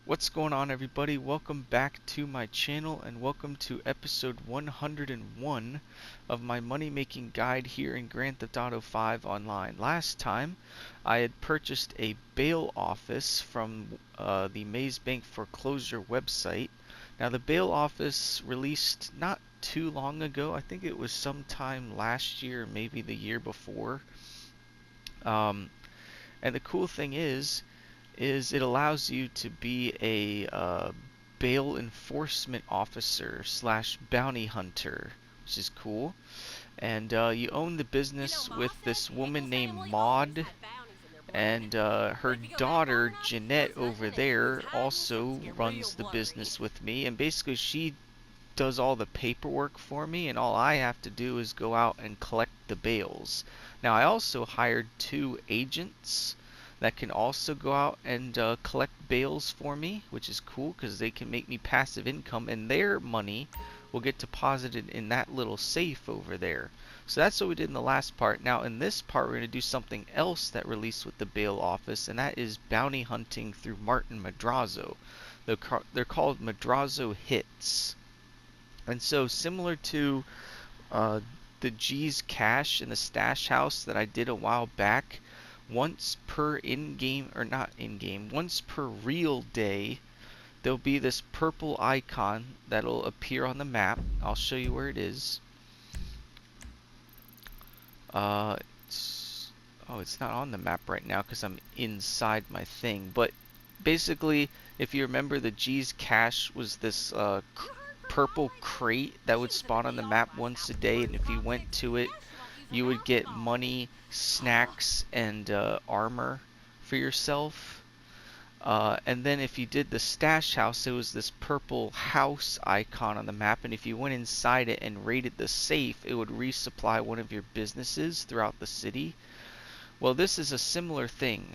What's going on, everybody? Welcome back to my channel and welcome to episode 101 of my money making guide here in Grand Theft Auto 5 Online. Last time I had purchased a bail office from the Maze Bank foreclosure website. Now the bail office released not too long ago. I think it was sometime last year, maybe the year before. And the cool thing is it allows you to be a bail enforcement officer slash bounty hunter, which is cool. And you own the business with this woman named Maud, and her daughter Jeanette over there also runs the business with me. And basically she does all the paperwork for me, and all I have to do is go out and collect the bails. Now I also hired 2 agents that can also go out and collect bails for me, which is cool because they can make me passive income, and their money will get deposited in that little safe over there. So that's what we did in the last part. Now in this part we're going to do something else that released with the bail office, and that is bounty hunting through Martin Madrazo. They're called Madrazo hits. And so similar to the G's Cash in the Stash House that I did a while back, once per in-game, or not in-game, once per real day, there'll be this purple icon that'll appear on the map. I'll show you where it is. It's not on the map right now because I'm inside my thing. But basically, if you remember, the G's Cash was this purple crate that would spawn on the map once a day, and if you went to it, you would get money, snacks, and armor for yourself. And then if you did the stash house, it was this purple house icon on the map, and if you went inside it and raided the safe, it would resupply one of your businesses throughout the city. Well, this is a similar thing.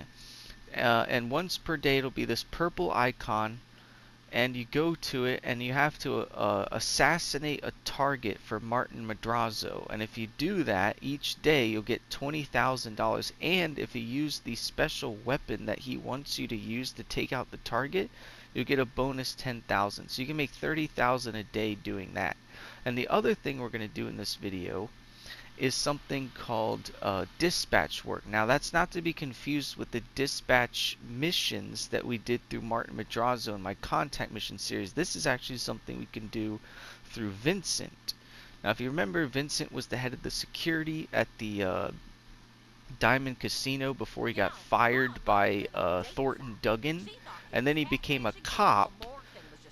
And once per day it'll be this purple icon, and you go to it and you have to assassinate a target for Martin Madrazo. And if you do that each day, you'll get $20,000. And if you use the special weapon that he wants you to use to take out the target, you'll get a bonus $10,000. So you can make $30,000 a day doing that. And the other thing we're going to do in this video is something called dispatch work. Now that's not to be confused with the dispatch missions that we did through Martin Madrazo in my contact mission series. This is actually something we can do through Vincent. Now if you remember, Vincent was the head of the security at the Diamond Casino before he got fired by Thornton Duggan, and then he became a cop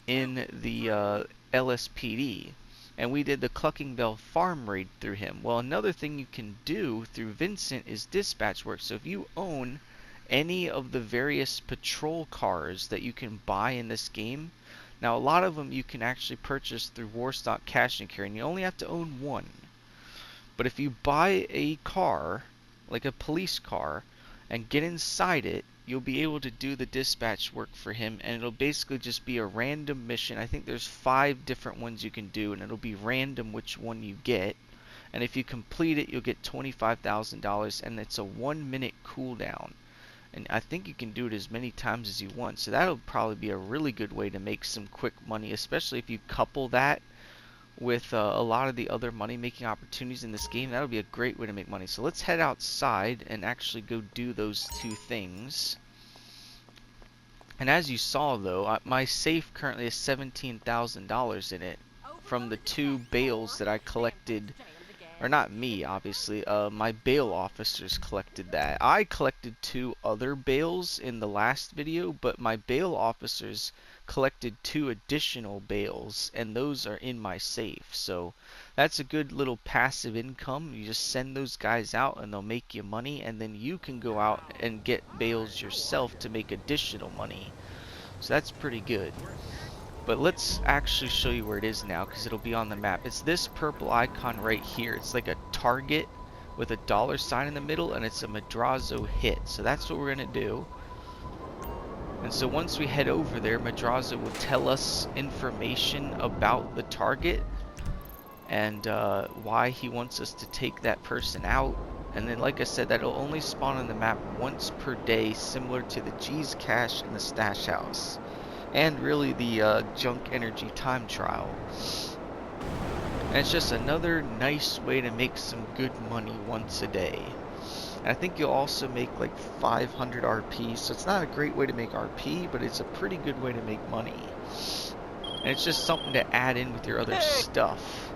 in the LSPD. And we did the Cluckingbell farm raid through him. Well, another thing you can do through Vincent is dispatch work. So if you own any of the various patrol cars that you can buy in this game, now a lot of them you can actually purchase through Warstock Cash and Carry, and you only have to own one. But if you buy a car, like a police car, and get inside it, you'll be able to do the dispatch work for him, and it'll basically just be a random mission. I think there's 5 different ones you can do, and it'll be random which one you get. And if you complete it, you'll get $25,000, and it's a 1-minute cooldown. And I think you can do it as many times as you want, so that'll probably be a really good way to make some quick money, especially if you couple that with a lot of the other money making opportunities in this game. That'll be a great way to make money. So let's head outside and actually go do those 2 things. And as you saw though, my safe currently has $17,000 in it from the 2 bails that I collected. Or not me, obviously, my bail officers collected that. I collected 2 other bails in the last video, but my bail officers collected 2 additional bails, and those are in my safe. So that's a good little passive income. You just send those guys out and they'll make you money, and then you can go out and get bails yourself to make additional money. So that's pretty good. But let's actually show you where it is now, because it'll be on the map. It's this purple icon right here. It's like a target with a $sign in the middle, and it's a Madrazo hit. So that's what we're going to do. And so once we head over there, Madrazo will tell us information about the target and why he wants us to take that person out. And then, like I said, that'll only spawn on the map once per day, similar to the G's Cash and the Stash House. and really the junk energy time trial. And it's just another nice way to make some good money once a day. And I think you'll also make like 500 RP, so it's not a great way to make RP, but it's a pretty good way to make money. And it's just something to add in with your other stuff.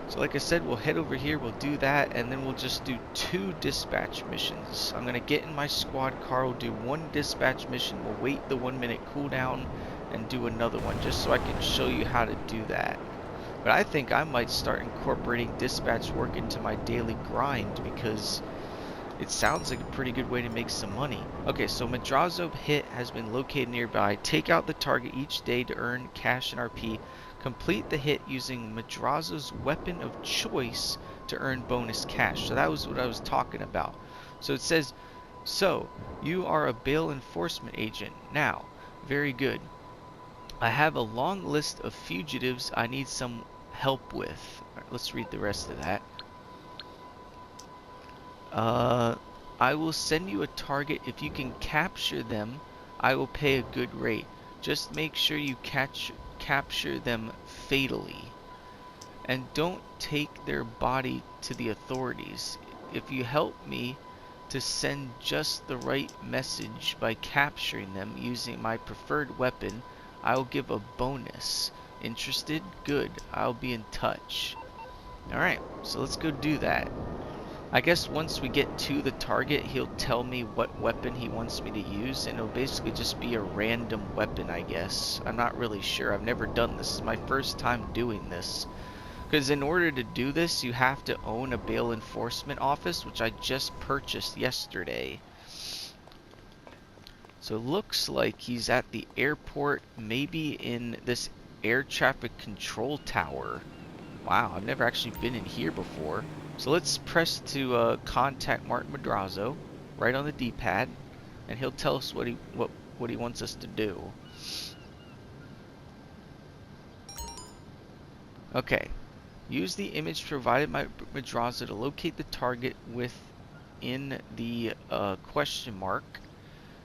So like I said, we'll head over here, we'll do that, and then we'll just do 2 dispatch missions. I'm going to get in my squad car, we'll do 1 dispatch mission, we'll wait the 1 minute cooldown, and do another one, just so I can show you how to do that. But I think I might start incorporating dispatch work into my daily grind, because it sounds like a pretty good way to make some money. Okay, so Madrazo hit has been located nearby. Take out the target each day to earn cash and RP. Complete the hit using Madrazo's weapon of choice to earn bonus cash. So that was what I was talking about. So it says, so you are a bail enforcement agent. Now, very good. I have a long list of fugitives I need some help with. All right, let's read the rest of that. I will send you a target. If you can capture them, I will pay a good rate. Just make sure you capture them fatally. And don't take their body to the authorities. If you help me to send just the right message by capturing them using my preferred weapon, I will give a bonus. Interested? Good. I'll be in touch. Alright, so let's go do that. I guess once we get to the target, he'll tell me what weapon he wants me to use, and it'll basically just be a random weapon, I guess. I'm not really sure. I've never done this. This is my first time doing this. Because in order to do this, you have to own a bail enforcement office, which I just purchased yesterday. So it looks like he's at the airport, maybe in this air traffic control tower. Wow, I've never actually been in here before. So let's press to contact Mark Madrazo right on the D-pad, and he'll tell us what he wants us to do. Okay, use the image provided by Madrazo to locate the target within the question mark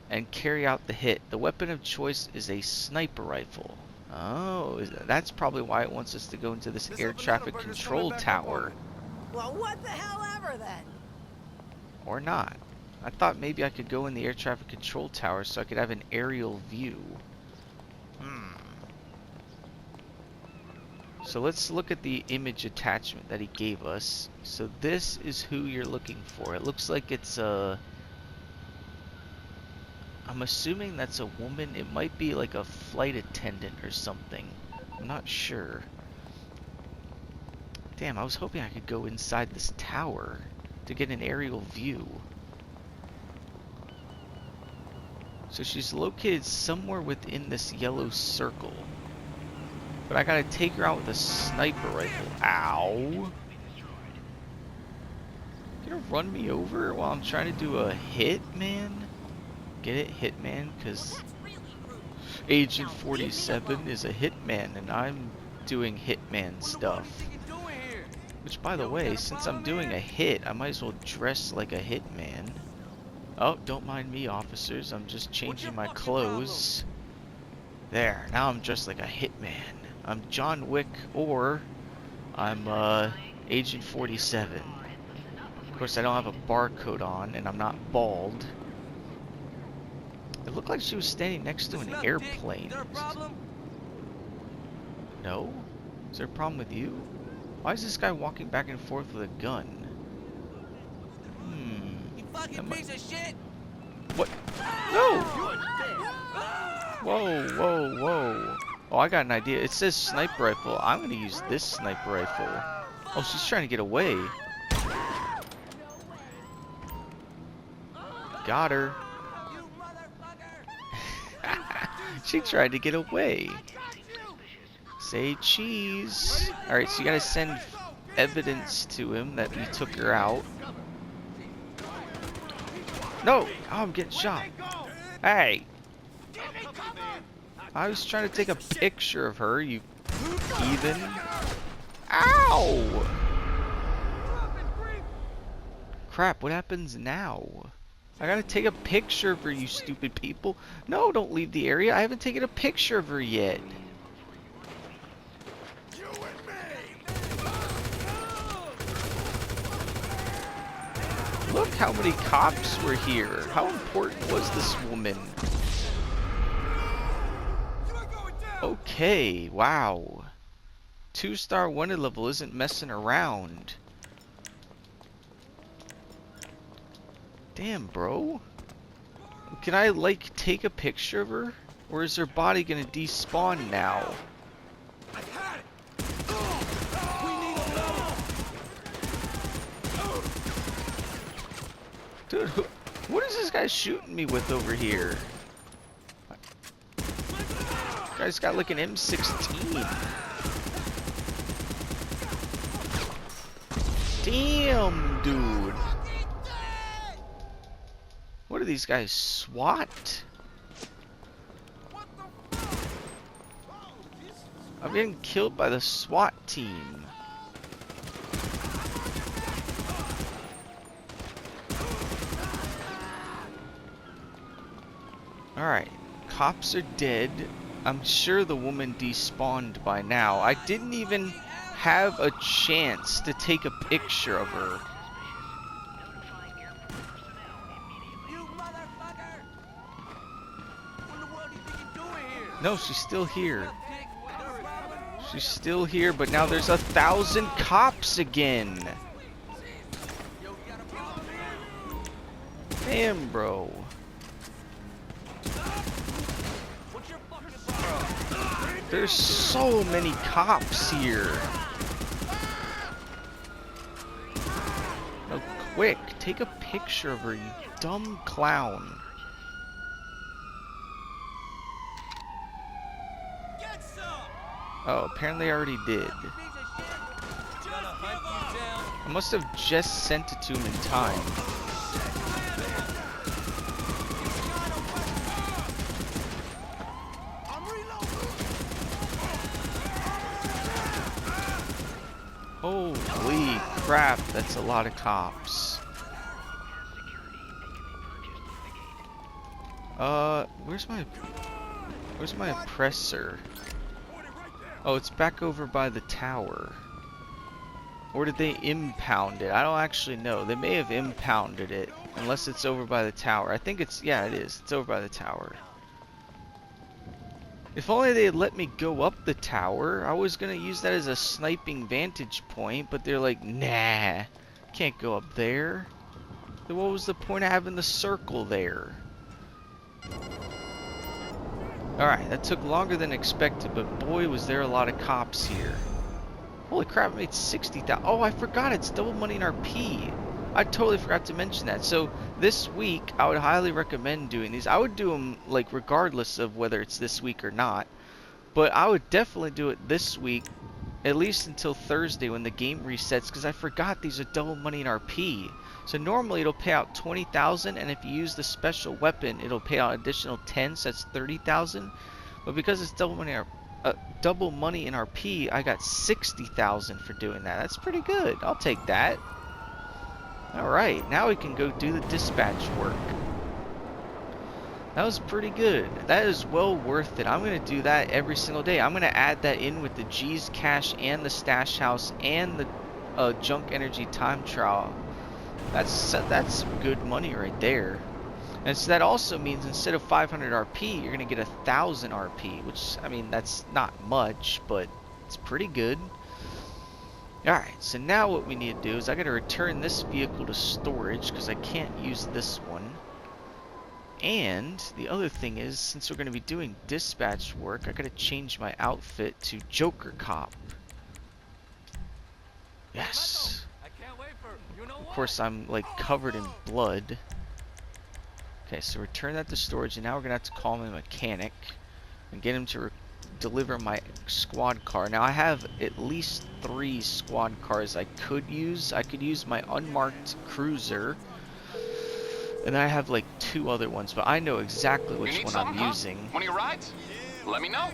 and carry out the hit. The weapon of choice is a sniper rifle. Oh, that's probably why it wants us to go into this air traffic control tower. Well, what the hell ever then? Or not. I thought maybe I could go in the air traffic control tower so I could have an aerial view. So let's look at the image attachment that he gave us. So this is who you're looking for. It looks like it's a... I'm assuming that's a woman. It might be like a flight attendant or something. I'm not sure. Damn, I was hoping I could go inside this tower to get an aerial view. So she's located somewhere within this yellow circle. But I gotta take her out with a sniper rifle. Ow! You gonna run me over while I'm trying to do a hit, man? Get it? Hitman? Because Agent 47 is a hitman and I'm doing hitman stuff. Which, by the way, since I'm doing a hit, I might as well dress like a hitman. Oh, don't mind me, officers. I'm just changing my clothes. There, now I'm dressed like a hitman. I'm John Wick, or I'm Agent 47. Of course, I don't have a barcode on, and I'm not bald. It looked like she was standing next to an airplane. Is there a problem? No? Is there a problem with you? Why is this guy walking back and forth with a gun? You fucking piece of shit! What? No! Whoa, whoa, whoa. Oh, I got an idea. It says sniper rifle. I'm gonna use this sniper rifle. Oh, she's trying to get away. Got her. She tried to get away. Say cheese. Alright, so you gotta send evidence to him that you took her out. No! Oh, I'm getting shot. Hey! I was trying to take a picture of her, you heathen. Ow! Crap, what happens now? I gotta take a picture of her, you stupid people. No, don't leave the area. I haven't taken a picture of her yet. Look how many cops were here. How important was this woman? Okay, wow. 2-star wanted level isn't messing around. Damn, bro. Can I, like, take a picture of her? Or is her body gonna despawn now? Dude, what is this guy shooting me with over here? Guy's got like an M16. Damn, dude. What are these guys, SWAT? I'm getting killed by the SWAT team. Alright, cops are dead. I'm sure the woman despawned by now. I didn't even have a chance to take a picture of her. No, she's still here. She's still here, but now there's 1,000 cops again. Damn, bro. There's so many cops here. No, quick, take a picture of her, you dumb clown. Oh, apparently I already did. I must have just sent it to him in time. Holy crap, that's a lot of cops. Where's my oppressor? Oh, it's back over by the tower. Or did they impound it? I don't actually know. They may have impounded it, unless it's over by the tower. I think it's, yeah, it is. It's over by the tower. If only they had let me go up the tower. I was gonna use that as a sniping vantage point, but they're like, nah, can't go up there. Then what was the point of having the circle there? Alright, that took longer than expected, but boy was there a lot of cops here. Holy crap, I made 60,000. Oh, I forgot, it's double money in RP. I totally forgot to mention that. So this week, I would highly recommend doing these. I would do them like regardless of whether it's this week or not. But I would definitely do it this week, at least until Thursday when the game resets, because I forgot these are double money in RP. So normally it'll pay out 20,000, and if you use the special weapon, it'll pay out additional 10, so that's 30,000. But because it's double money in RP, I got 60,000 for doing that. That's pretty good. I'll take that. Alright, now we can go do the dispatch work. That was pretty good. That is well worth it. I'm going to do that every single day. I'm going to add that in with the G's Cash and the Stash House and the Junk Energy Time Trial. That's good money right there. And so that also means instead of 500 RP, you're going to get 1,000 RP, which, I mean, that's not much, but it's pretty good. Alright, so now what we need to do is I got to return this vehicle to storage because I can't use this one. And the other thing is, since we're going to be doing dispatch work, I got to change my outfit to Joker Cop. Yes. Of course, I'm like covered in blood. Okay, so return that to storage, and now we're going to have to call my mechanic and get him to deliver my squad car. Now I have at least 3 squad cars I could use. I could use my unmarked cruiser, and then I have like 2 other ones, but I know exactly which one I'm using. One of your rides? Let me know.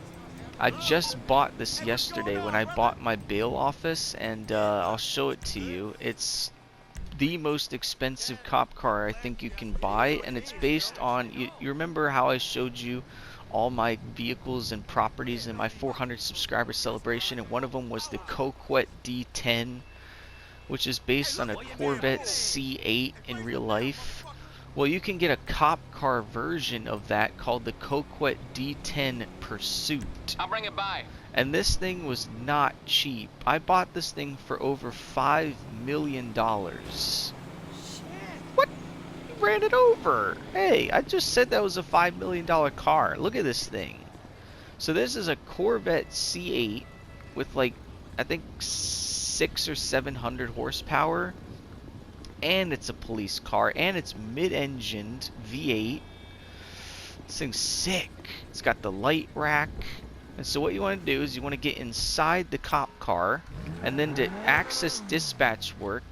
I just bought this yesterday when I bought my bail office, and I'll show it to you. It's the most expensive cop car I think you can buy, and it's based on, you remember how I showed you all my vehicles and properties in my 400 subscriber celebration, and one of them was the Coquette D10, which is based on a Corvette C8 in real life. Well, you can get a cop car version of that called the Coquette D10 Pursuit. I'll bring it by. And this thing was not cheap. I bought this thing for over $5 million. What? You ran it over. Hey, I just said that was a $5 million car. Look at this thing. So this is a Corvette C8 with like, I think 600 or 700 horsepower. And it's a police car. And it's mid-engined V8. This thing's sick. It's got the light rack. And so what you want to do is you want to get inside the cop car, and then to access dispatch work,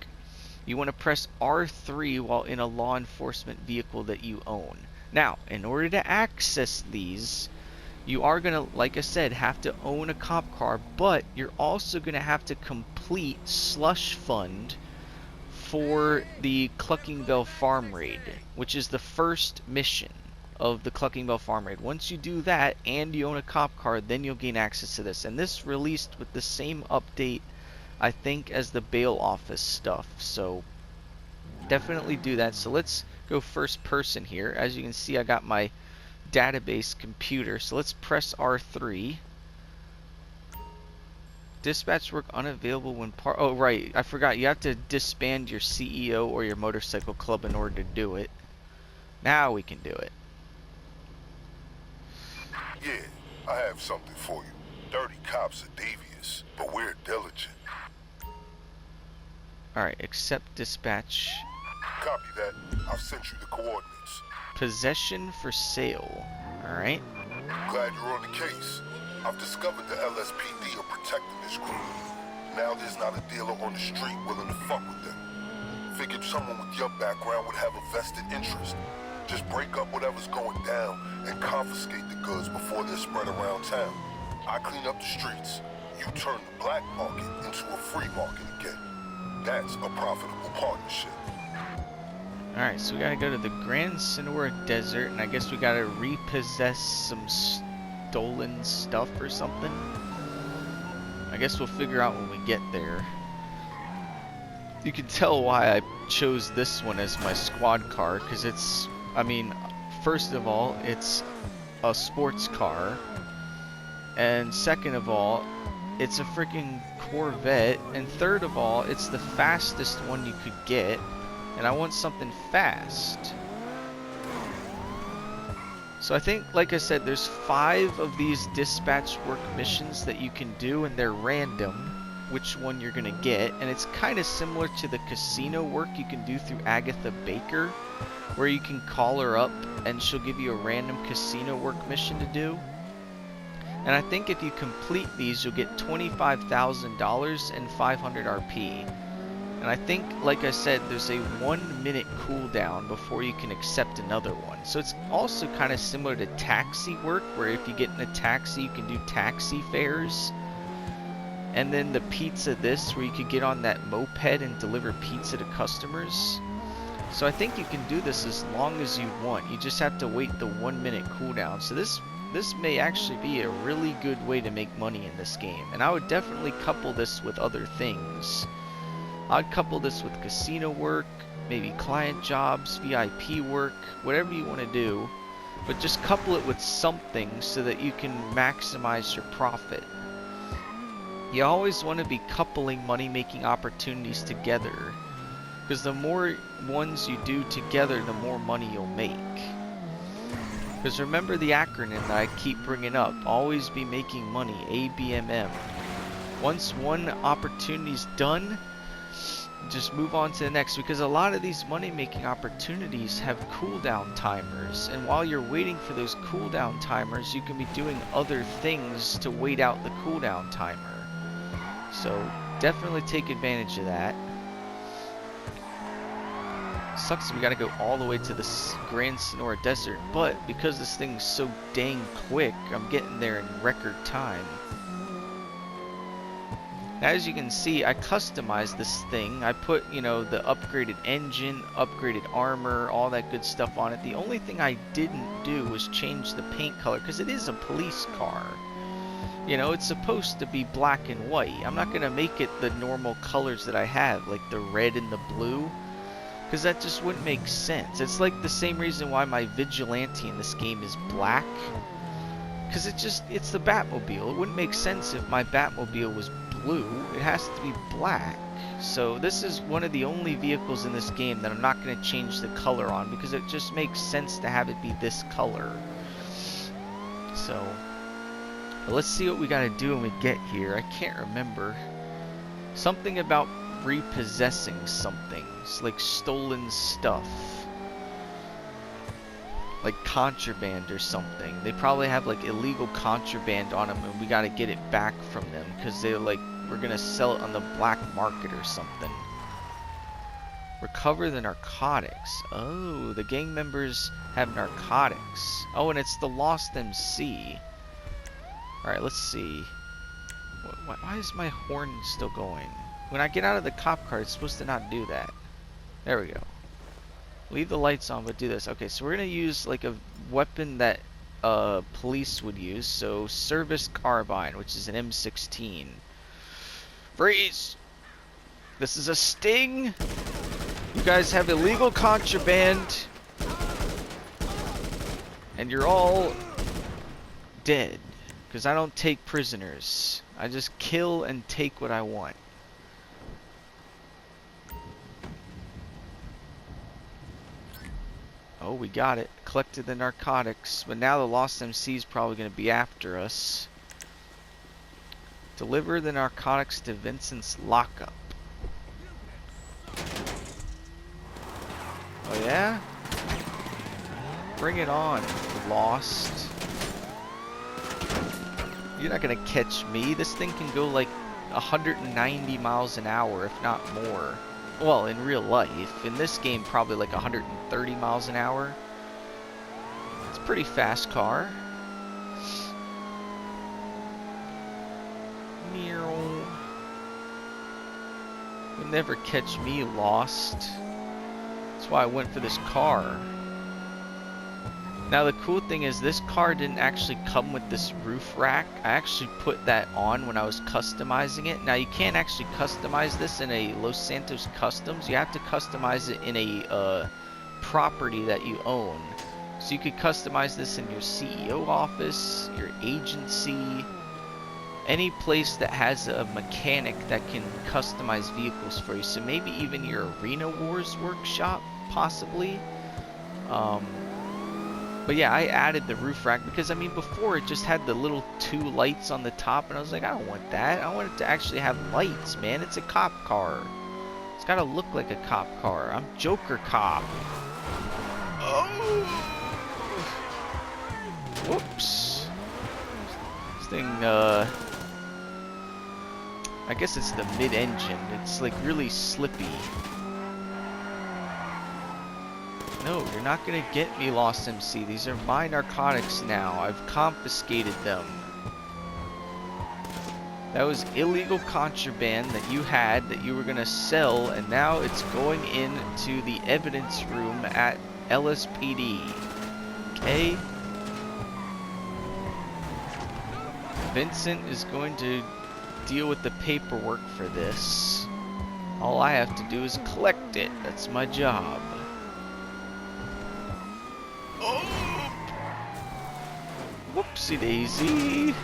you want to press R3 while in a law enforcement vehicle that you own. Now, in order to access these, you are going to, like I said, have to own a cop car, but you're also going to have to complete Slush Fund for the Clucking Bell Farm Raid, which is the first mission of the Clucking Bell Farm Raid. Once you do that and you own a cop car, then you'll gain access to this. And this released with the same update, I think, as the bail office stuff. So definitely do that. So let's go first person here. As you can see, I got my database computer. So let's press R3. Dispatch work unavailable when oh right, I forgot, you have to disband your CEO or your motorcycle club in order to do it. Now we can do it. Yeah, I have something for you. Dirty cops are devious, but we're diligent. Alright, accept dispatch. Copy that. I've sent you the coordinates. Possession for sale. Alright. Glad you're on the case. I've discovered the LSPD are protecting this group. Now there's not a dealer on the street willing to fuck with them. Figured someone with your background would have a vested interest. Just break up whatever's going down and confiscate the goods before they're spread around town. I clean up the streets. You turn the black market into a free market again. That's a profitable partnership. Alright, so we gotta go to the Grand Sonora Desert, and I guess we gotta repossess some stolen stuff or something. I guess we'll figure out when we get there. You can tell why I chose this one as my squad car, because it's, I mean, first of all, it's a sports car, and second of all, it's a freaking Corvette, and third of all, it's the fastest one you could get, and I want something fast. So I think, like I said, there's 5 of these dispatch work missions that you can do, and they're random which one you're gonna get, and it's kind of similar to the casino work you can do through Agatha Baker, where you can call her up and she'll give you a random casino work mission to do. And I think if you complete these, you'll get $25,000 and 500 RP. And I think, like I said, there's a 1 minute cooldown before you can accept another one. So it's also kind of similar to taxi work, where if you get in a taxi, you can do taxi fares. And then the pizza this, where you could get on that moped and deliver pizza to customers. So I think you can do this as long as you want. You just have to wait the 1 minute cooldown. So this may actually be a really good way to make money in this game. And I would definitely couple this with other things. I'd couple this with casino work, maybe client jobs, VIP work, whatever you want to do. But just couple it with something so that you can maximize your profit. You always want to be coupling money-making opportunities together, because the more ones you do together, the more money you'll make. Because remember the acronym that I keep bringing up, always be making money, ABMM. Once one opportunity's done, just move on to the next, because a lot of these money-making opportunities have cooldown timers, and while you're waiting for those cooldown timers, you can be doing other things to wait out the cooldown timer. So definitely take advantage of that. Sucks we gotta go all the way to the Grand Sonora Desert, but because this thing's so dang quick, I'm getting there in record time. As you can see, I customized this thing. I put, you know, the upgraded engine, upgraded armor, all that good stuff on it. The only thing I didn't do was change the paint color, because it is a police car. You know, it's supposed to be black and white. I'm not going to make it the normal colors that I have, like the red and the blue, because that just wouldn't make sense. It's like the same reason why my vigilante in this game is black. Because it's the Batmobile. It wouldn't make sense if my Batmobile was blue. It has to be black. So this is one of the only vehicles in this game that I'm not going to change the color on, because it just makes sense to have it be this color. So, but let's see what we got to do when we get here. I can't remember. Something about repossessing something. It's like stolen stuff. Like contraband or something. They probably have like illegal contraband on them, and we got to get it back from them because they're like, we're gonna sell it on the black market or something. Recover the narcotics. Oh, the gang members have narcotics. Oh, and it's the Lost MC. Alright, let's see. Why is my horn still going? When I get out of the cop car, it's supposed to not do that. There we go. Leave the lights on, but do this. Okay, so we're going to use like a weapon that police would use. So, service carbine, which is an M16. Freeze! This is a sting! You guys have illegal contraband. And you're all dead. Because I don't take prisoners. I just kill and take what I want. Oh, we got it. Collected the narcotics. But now the Lost MC is probably going to be after us. Deliver the narcotics to Vincent's lockup. Oh, yeah? Bring it on, Lost. You're not going to catch me. This thing can go like 190 miles an hour, if not more. Well, in real life. In this game, probably like 130 miles an hour. It's a pretty fast car. Meow. You'll never catch me, Lost. That's why I went for this car. Now the cool thing is this car didn't actually come with this roof rack. I actually put that on when I was customizing it. Now you can't actually customize this in a Los Santos Customs. You have to customize it in a property that you own. So you could customize this in your CEO office, your agency, any place that has a mechanic that can customize vehicles for you. So maybe even your Arena Wars workshop, possibly. But yeah, I added the roof rack because, I mean, before it just had the little 2 lights on the top, and I was like, I don't want that. I want it to actually have lights, man. It's a cop car. It's got to look like a cop car. I'm Joker Cop. Oh! Whoops. This thing, I guess it's the mid-engine. It's like really slippy. No, you're not going to get me, Lost MC. These are my narcotics now. I've confiscated them. That was illegal contraband that you had that you were going to sell, and now it's going into the evidence room at LSPD. Okay? Vincent is going to deal with the paperwork for this. All I have to do is collect it. That's my job. Whoopsie daisy.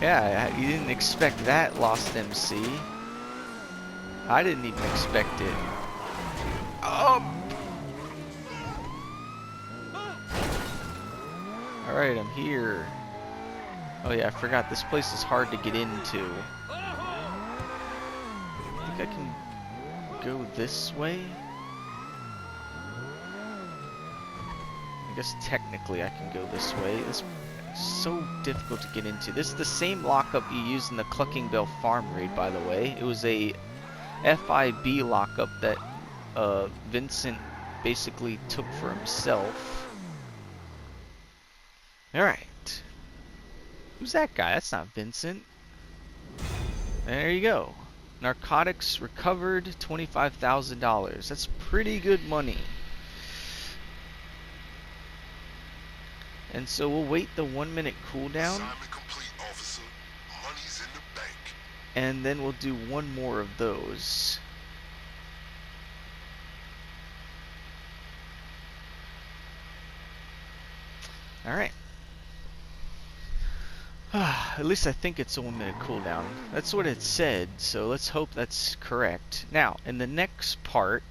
Yeah, you didn't expect that, Lost MC. I didn't even expect it. Alright, I'm here. Oh yeah, I forgot this place is hard to get into. I think I can go this way? I guess technically I can go this way. It's so difficult to get into. This is the same lockup you used in the Cluckingbell Farm raid, by the way. It was a FIB lockup that Vincent basically took for himself. Alright. Who's that guy? That's not Vincent. There you go. Narcotics recovered, $25,000. That's pretty good money. And so we'll wait the 1-minute cooldown. Assignment complete, officer. Money's in the bank. And then we'll do one more of those. Alright. At least I think it's a 1-minute cooldown. That's what it said, so let's hope that's correct. Now, in the next part,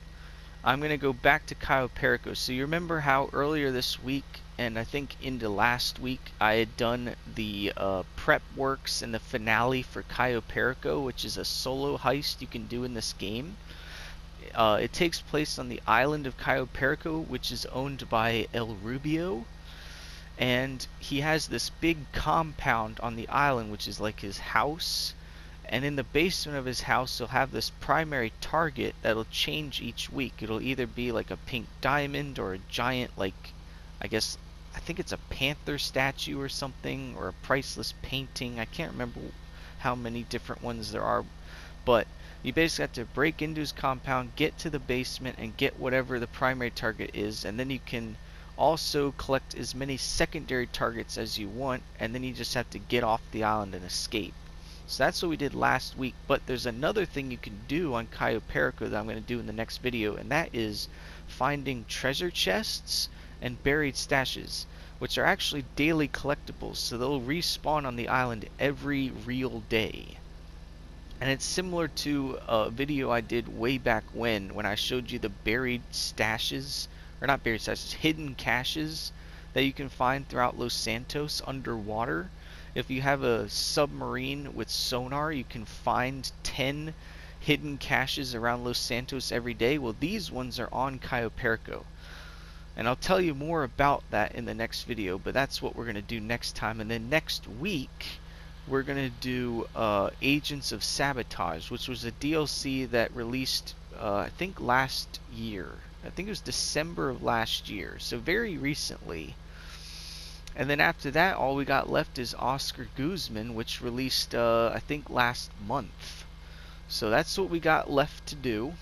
I'm going to go back to Cayo Perico. So you remember how earlier this week, and I think into last week, I had done the prep works and the finale for Cayo Perico, which is a solo heist you can do in this game. It takes place on the island of Cayo Perico, which is owned by El Rubio. And he has this big compound on the island, which is like his house. And in the basement of his house, he'll have this primary target that'll change each week. It'll either be like a pink diamond or a giant, like, I think it's a panther statue or something, or a priceless painting. I can't remember how many different ones there are. But you basically have to break into his compound, get to the basement, and get whatever the primary target is. And then you can also collect as many secondary targets as you want, and then you just have to get off the island and escape. So that's what we did last week, but there's another thing you can do on Cayo Perico that I'm going to do in the next video, and that is finding treasure chests and buried stashes, which are actually daily collectibles, so they'll respawn on the island every real day. And it's similar to a video I did way back when I showed you the buried stashes, or not buried stashes, hidden caches that you can find throughout Los Santos underwater. If you have a submarine with sonar, you can find 10 hidden caches around Los Santos every day. Well, these ones are on Cayo Perico. And I'll tell you more about that in the next video, but that's what we're going to do next time. And then next week, we're going to do Agents of Sabotage, which was a DLC that released, I think, last year. I think it was December of last year, so very recently. And then after that, all we got left is Oscar Guzman, which released, I think, last month. So that's what we got left to do.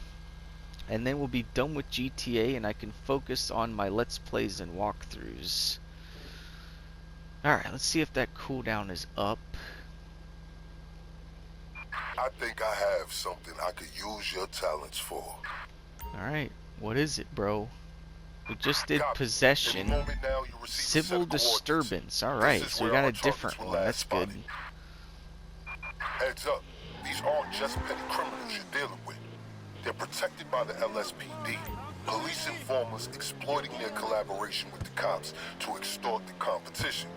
And then we'll be done with GTA, and I can focus on my Let's Plays and walkthroughs. Alright, let's see if that cooldown is up. I think I have something I could use your talents for. Alright, what is it, bro? We just did Copy. possession, Any moment now, you receive a set civil of coordinates. disturbance. Alright, This is so we where got our a different targets one. were That's last good. spotted. Heads up, these aren't just petty criminals you're dealing with. They're protected by the LSPD. Police informers exploiting their collaboration with the cops to extort the competition.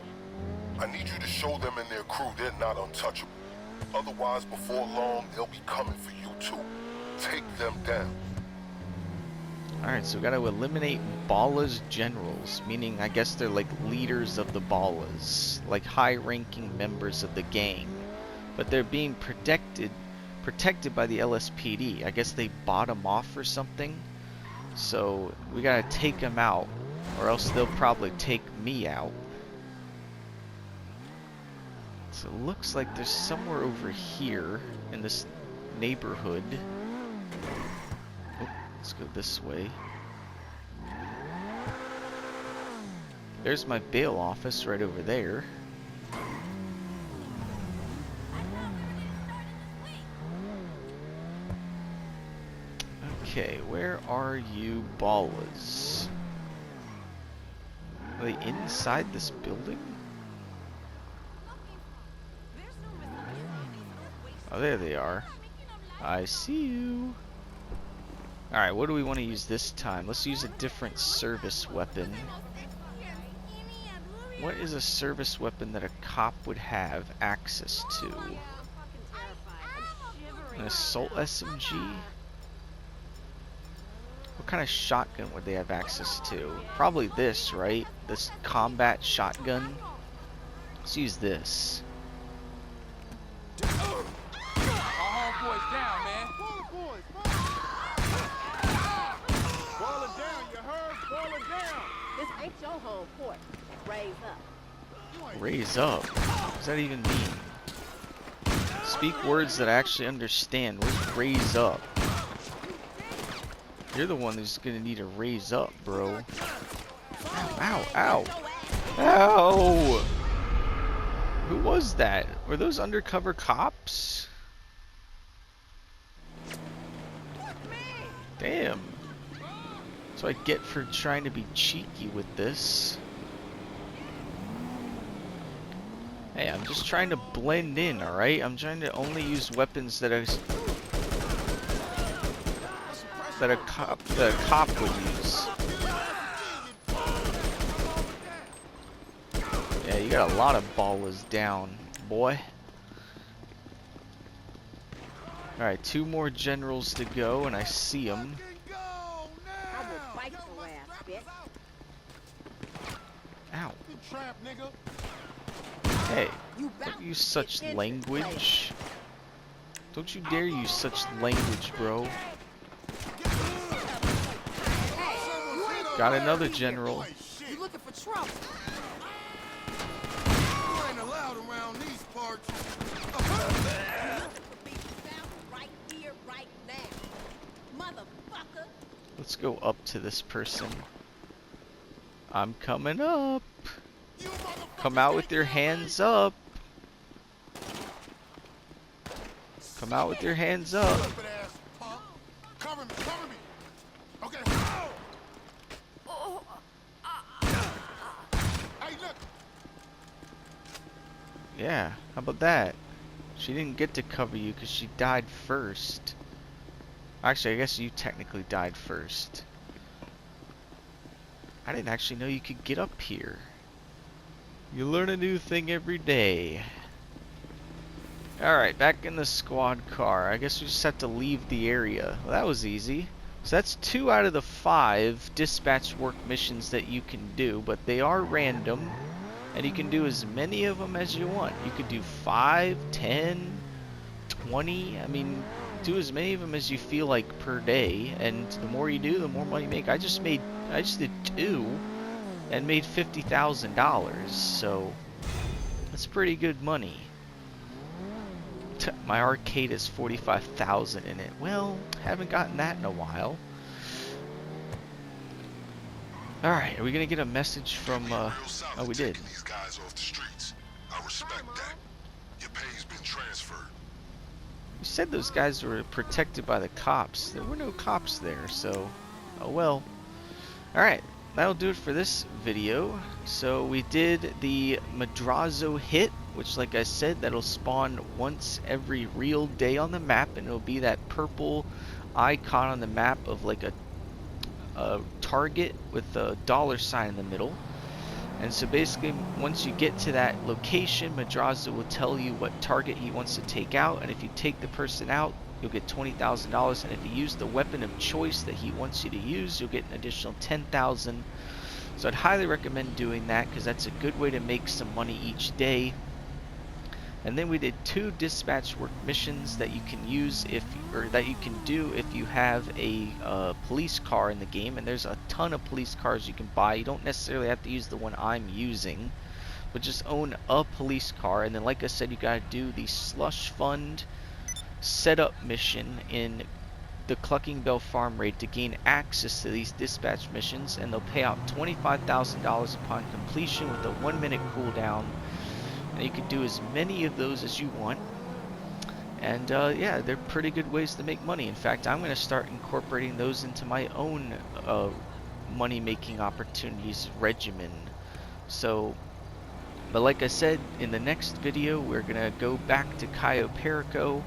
I need you to show them and their crew they're not untouchable. Otherwise, before long, they'll be coming for you too. Take them down. Alright, so we gotta eliminate Bala's generals, meaning I guess they're like leaders of the Balas, like high-ranking members of the gang. But they're being protected by the LSPD. I guess they bought them off or something. So we gotta take them out, or else they'll probably take me out. So it looks like there's somewhere over here in this neighborhood. Oh, let's go this way. There's my bail office right over there. Okay, where are you, Ballas? Are they inside this building? Oh, there they are. I see you. Alright, what do we want to use this time? Let's use a different service weapon. What is a service weapon that a cop would have access to? An assault SMG? What kind of shotgun would they have access to? Probably this, right? This combat shotgun. Let's use this. Homeboy's down, man. Boil it down, you heard? Boil it down. This ain't your home court. Raise up. Raise up? What does that even mean? Speak words that I actually understand. Where's raise up? You're the one who's gonna need to raise up, bro. Ow, ow, ow! Ow! Who was that? Were those undercover cops? Damn. That's what I get for trying to be cheeky with this. Hey, I'm just trying to blend in, alright? I'm trying to only use weapons that a cop would use. Yeah, you got a lot of ballers down, boy. Alright, 2 more generals to go, and I see them. Ow. Hey, don't use such language. Don't you dare use such language, bro. Got another general. You looking for trouble? You ain't allowed around these parts. Right here, right now, motherfucker. Let's go up to this person. I'm coming up. Come out with your hands up. Come out with your hands up. Cover me, cover me. Okay. Hey, look. Yeah, how about that? She didn't get to cover you because she died first. Actually, I guess you technically died first. I didn't actually know you could get up here. You learn a new thing every day. Alright, back in the squad car. I guess we just have to leave the area. Well, that was easy. So that's 2 out of the 5 dispatch work missions that you can do, but they are random, and you can do as many of them as you want. You could do 5, 10, 20, I mean, do as many of them as you feel like per day, and the more you do, the more money you make. I just did 2 and made $50,000, so that's pretty good money. My arcade is 45,000 in it. Well, haven't gotten that in a while. Alright, are we gonna get a message from oh, we did. These guys off the streets. I respect that. Your pay's been transferred. You said those guys were protected by the cops. There were no cops there, so oh well. Alright, that'll do it for this video. So we did the Madrazo hit, which, like I said, that'll spawn once every real day on the map, and it'll be that purple icon on the map of like a target with a $sign in the middle. And so basically, once you get to that location, Madrazo will tell you what target he wants to take out, and if you take the person out, you'll get $20,000, and if you use the weapon of choice that he wants you to use, you'll get an additional $10,000. So I'd highly recommend doing that, because that's a good way to make some money each day. And then we did 2 dispatch work missions that you can use that you can do if you have a police car in the game. And there's a ton of police cars you can buy. You don't necessarily have to use the one I'm using, but just own a police car. And then, like I said, you gotta do the slush fund setup mission in the Clucking Bell Farm raid to gain access to these dispatch missions, and they'll pay out $25,000 upon completion with a 1-minute cooldown. And you can do as many of those as you want, and yeah, they're pretty good ways to make money. In fact, I'm going to start incorporating those into my own money-making opportunities regimen. So, but like I said, in the next video, we're going to go back to Cayo Perico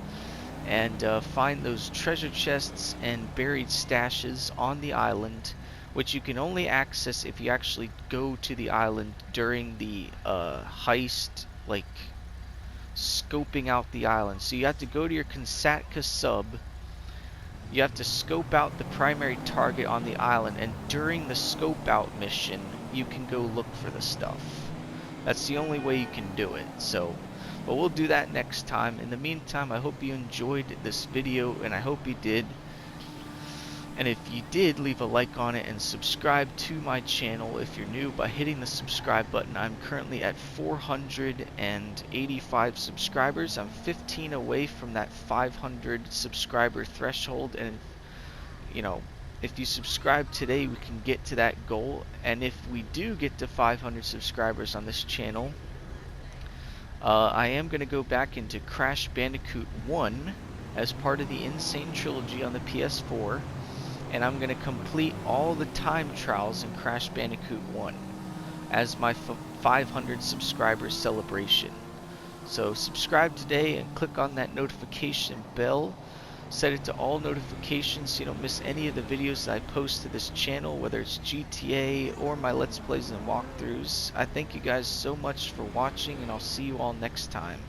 and find those treasure chests and buried stashes on the island, which you can only access if you actually go to the island during the heist, like scoping out the island. So you have to go to your Consatka sub, you have to scope out the primary target on the island, and during the scope out mission you can go look for the stuff. That's the only way you can do it. So, but we'll do that next time. In the meantime, I hope you enjoyed this video, and I hope you did. And if you did, leave a like on it and subscribe to my channel if you're new by hitting the subscribe button. I'm currently at 485 subscribers. I'm 15 away from that 500 subscriber threshold, and you know, if you subscribe today, we can get to that goal. And if we do get to 500 subscribers on this channel, I am going to go back into Crash Bandicoot 1 as part of the Insane Trilogy on the PS4, and I'm going to complete all the time trials in Crash Bandicoot 1 as my 500 subscribers celebration. So subscribe today and click on that notification bell. Set it to all notifications so you don't miss any of the videos that I post to this channel, whether it's GTA or my Let's Plays and walkthroughs. I thank you guys so much for watching, and I'll see you all next time.